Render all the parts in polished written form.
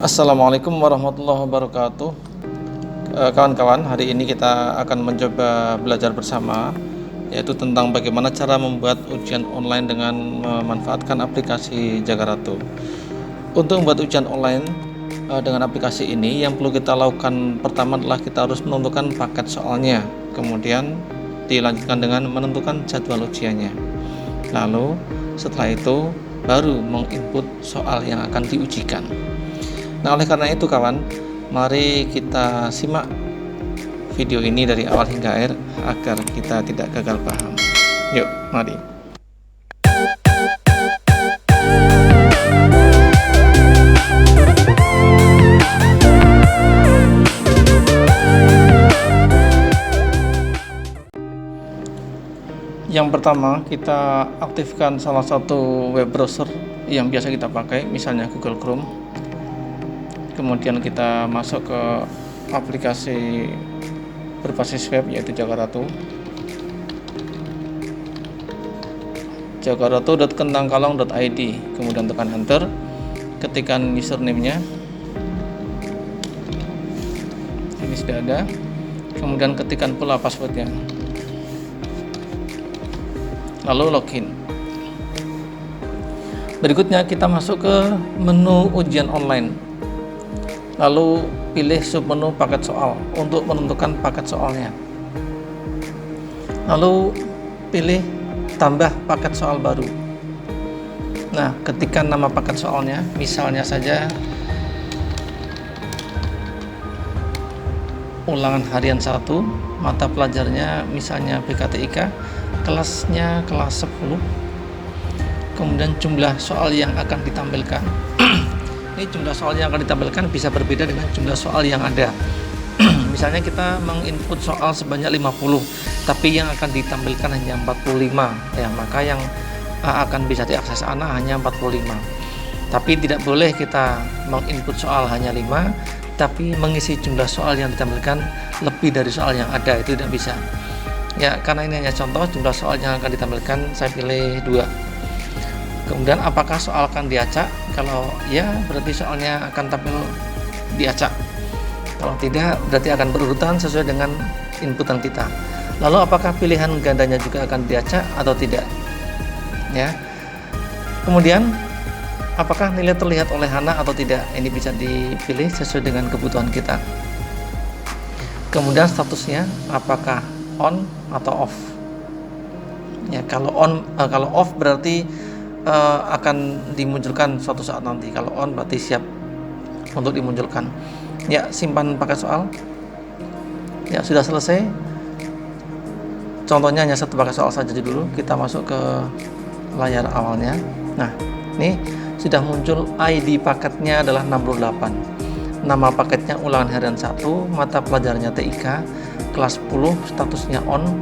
Assalamualaikum warahmatullahi wabarakatuh. Kawan-kawan, hari ini kita akan mencoba belajar bersama, yaitu tentang bagaimana cara membuat ujian online dengan memanfaatkan aplikasi Jagaratu. Untuk membuat ujian online dengan aplikasi ini, yang perlu kita lakukan pertama adalah kita harus menentukan paket soalnya, kemudian dilanjutkan dengan menentukan jadwal ujiannya. Lalu setelah itu baru menginput soal yang akan diujikan. Nah, oleh karena itu kawan, mari kita simak video ini dari awal hingga akhir agar kita tidak gagal paham. Yuk, mari. Yang pertama, kita aktifkan salah satu web browser yang biasa kita pakai, misalnya Google Chrome. Kemudian kita masuk ke aplikasi berbasis web yaitu Jagaratu. jagaratu.kentangkalong.id, kemudian tekan enter, ketikkan username-nya. Ini sudah ada. Kemudian ketikkan pula password-nya. Lalu login. Berikutnya kita masuk ke menu ujian online. Lalu pilih submenu paket soal untuk menentukan paket soalnya. Lalu pilih tambah paket soal baru. Nah, ketikkan nama paket soalnya, misalnya saja ulangan harian 1, mata pelajarnya misalnya BKTIK, kelasnya kelas 10. Kemudian jumlah soal yang akan ditampilkan. Ini jumlah soal yang akan ditampilkan bisa berbeda dengan jumlah soal yang ada. Misalnya kita menginput soal sebanyak 50, tapi yang akan ditampilkan hanya 45, ya, maka yang akan bisa diakses anak hanya 45. Tapi tidak boleh kita menginput soal hanya 5, tapi mengisi jumlah soal yang ditampilkan lebih dari soal yang ada, itu tidak bisa. Ya, karena ini hanya contoh, jumlah soal yang akan ditampilkan saya pilih 2. Kemudian apakah soal akan diacak? Kalau ya, berarti soalnya akan tampil diacak. Kalau tidak, berarti akan berurutan sesuai dengan inputan kita. Lalu apakah pilihan gandanya juga akan diacak atau tidak? Ya. Kemudian apakah nilai terlihat oleh anak atau tidak? Ini bisa dipilih sesuai dengan kebutuhan kita. Kemudian statusnya apakah on atau off? Ya, kalau off berarti akan dimunculkan suatu saat nanti. Kalau on berarti siap untuk dimunculkan. Ya, simpan paket soal. Ya, sudah selesai. Contohnya hanya satu paket soal saja dulu. Kita masuk ke layar awalnya. Nah, ini sudah muncul ID paketnya adalah 68. Nama paketnya ulangan harian 1, mata pelajarnya TIK, kelas 10, statusnya on,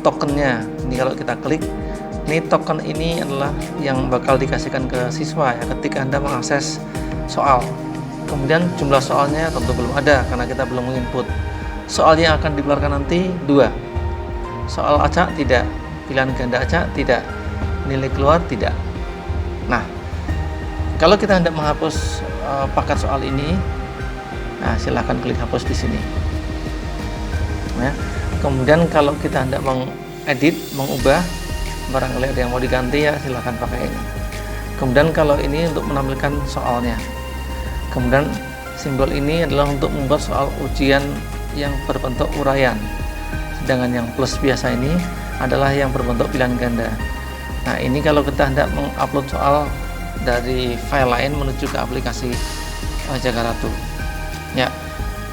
tokennya. Ini kalau kita klik, ini token ini adalah yang bakal dikasihkan ke siswa ya ketika Anda mengakses soal. Kemudian jumlah soalnya tentu belum ada karena kita belum menginput. Soal yang akan dikeluarkan nanti 2. Soal acak tidak, pilihan ganda acak tidak, nilai keluar tidak. Nah, kalau kita hendak menghapus paket soal ini, nah silahkan klik hapus di sini. Ya. Kemudian kalau kita hendak mengedit, mengubah, barangkali ada yang mau diganti ya silahkan pakai ini. Kemudian kalau ini untuk menampilkan soalnya. Kemudian simbol ini adalah untuk membuat soal ujian yang berbentuk uraian. Sedangkan yang plus biasa ini adalah yang berbentuk pilihan ganda. Nah, ini kalau kita hendak mengupload soal dari file lain menuju ke aplikasi Jagaratu. Ya,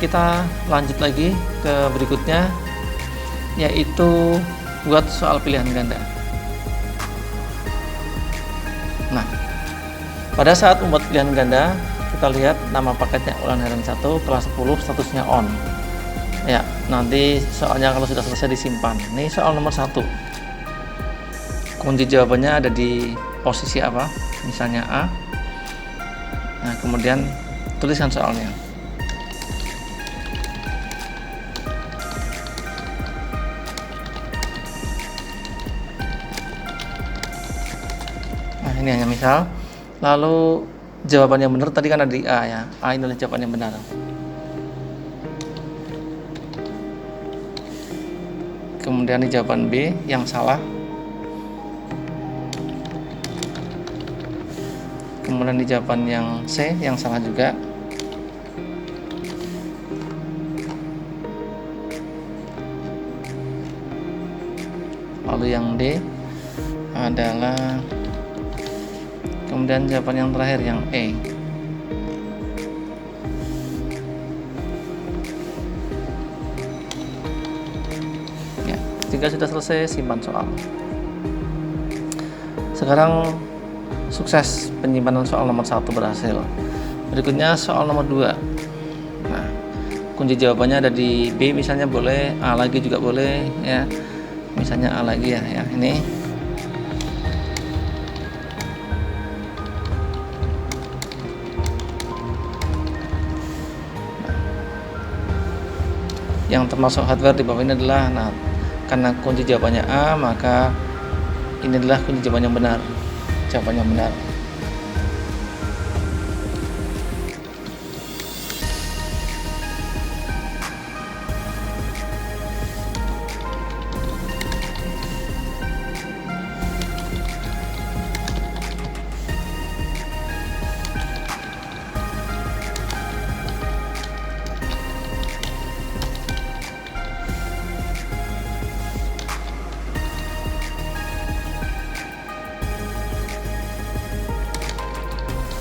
kita lanjut lagi ke berikutnya, yaitu buat soal pilihan ganda. Nah, pada saat membuat pilihan ganda, kita lihat nama paketnya ulangan harian 1, kelas 10, statusnya on. Ya, nanti soalnya kalau sudah selesai disimpan. Ini soal nomor 1. Kunci jawabannya ada di posisi apa? Misalnya A. Nah, kemudian tuliskan soalnya. Nah, ini hanya misal. Lalu jawaban yang benar tadi kan ada di A ya. A ini adalah jawaban yang benar. Kemudian di jawaban B yang salah. Kemudian di jawaban yang C yang salah juga. Lalu yang D adalah, kemudian jawaban yang terakhir yang E. Ya, jika sudah selesai, simpan soal. Sekarang sukses penyimpanan soal nomor 1 berhasil. Berikutnya soal nomor 2. Nah, kunci jawabannya ada di B misalnya, boleh A lagi juga boleh ya. Misalnya A lagi ya, ini. Yang termasuk hardware di bawah ini adalah, nah, karena kunci jawabannya A, maka ini adalah kunci jawaban yang benar. Jawaban yang benar.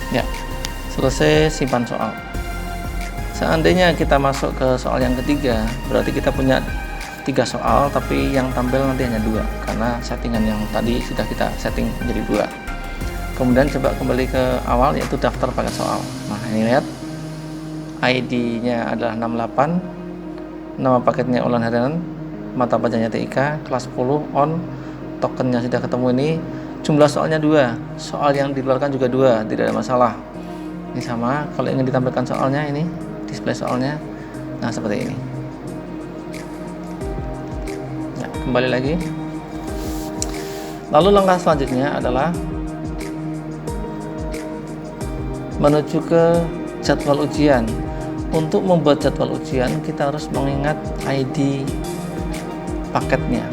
Ya, selesai, simpan soal. Seandainya kita masuk ke soal yang ketiga, berarti kita punya 3 soal, tapi yang tampil nanti hanya 2 karena settingan yang tadi sudah kita setting menjadi 2. Kemudian coba kembali ke awal, yaitu daftar paket soal. Nah, ini lihat, ID-nya adalah 68, nama paketnya ulangan harian, mata pelajarannya TIK, kelas 10 on, tokennya sudah ketemu ini. Jumlah soalnya 2, soal yang dikeluarkan juga 2, tidak ada masalah. Ini sama, kalau ingin ditampilkan soalnya, ini display soalnya, nah seperti ini. Ya, kembali lagi. Lalu langkah selanjutnya adalah menuju ke jadwal ujian. Untuk membuat jadwal ujian, kita harus mengingat ID paketnya.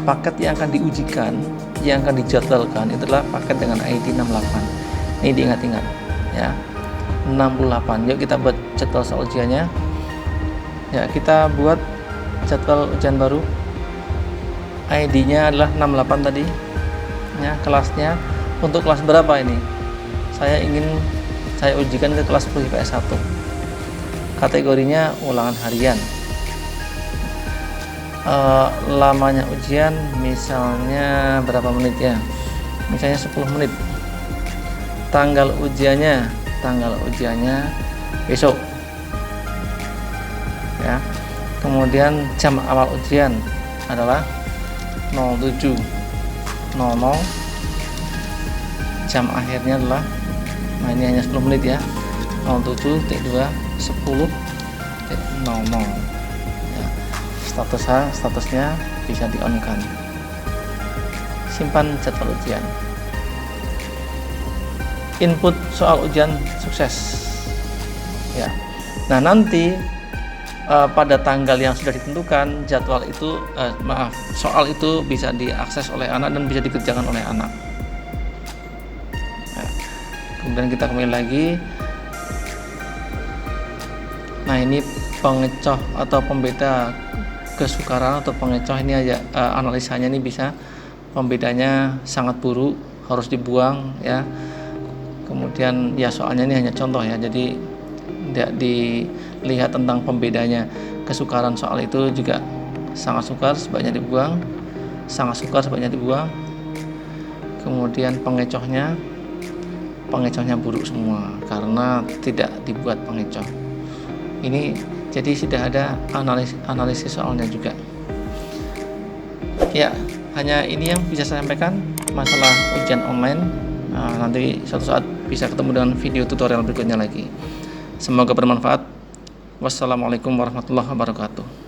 Paket yang akan diujikan, yang akan dijadwalkan, itu adalah paket dengan ID 68. Ini diingat-ingat ya, 68. Yuk kita buat jadwal soal ujiannya. Ya, kita buat jadwal ujian baru. ID-nya adalah 68 tadi. Ya, kelasnya untuk kelas berapa ini? Saya ujikan ke kelas 10 IPS 1. Kategorinya ulangan harian. Lamanya ujian misalnya berapa menit ya, misalnya 10 menit. Tanggal ujiannya besok ya. Kemudian jam awal ujian adalah 07.00, jam akhirnya adalah, nah ini hanya 10 menit ya, 07.2.10.00 ya. Statusnya bisa di on kan. Simpan jadwal ujian. Input soal ujian sukses ya. Nah, nanti pada tanggal yang sudah ditentukan, jadwal itu soal itu bisa diakses oleh anak dan bisa dikerjakan oleh anak ya. Kemudian kita kembali lagi. Nah, ini pengecoh atau pembeda kesukaran atau pengecoh ini aja, analisanya ini bisa, pembedanya sangat buruk, harus dibuang ya. Kemudian ya soalnya ini hanya contoh ya, jadi tidak dilihat tentang pembedanya. Kesukaran soal itu juga sangat sukar, sebaiknya dibuang, sangat sukar, sebaiknya dibuang. Kemudian pengecohnya buruk semua karena tidak dibuat pengecoh. Ini jadi sudah ada analisis soalnya juga ya. Hanya ini yang bisa saya sampaikan masalah ujian online. Nanti suatu saat bisa ketemu dengan video tutorial berikutnya lagi. Semoga bermanfaat. Wassalamualaikum warahmatullahi wabarakatuh.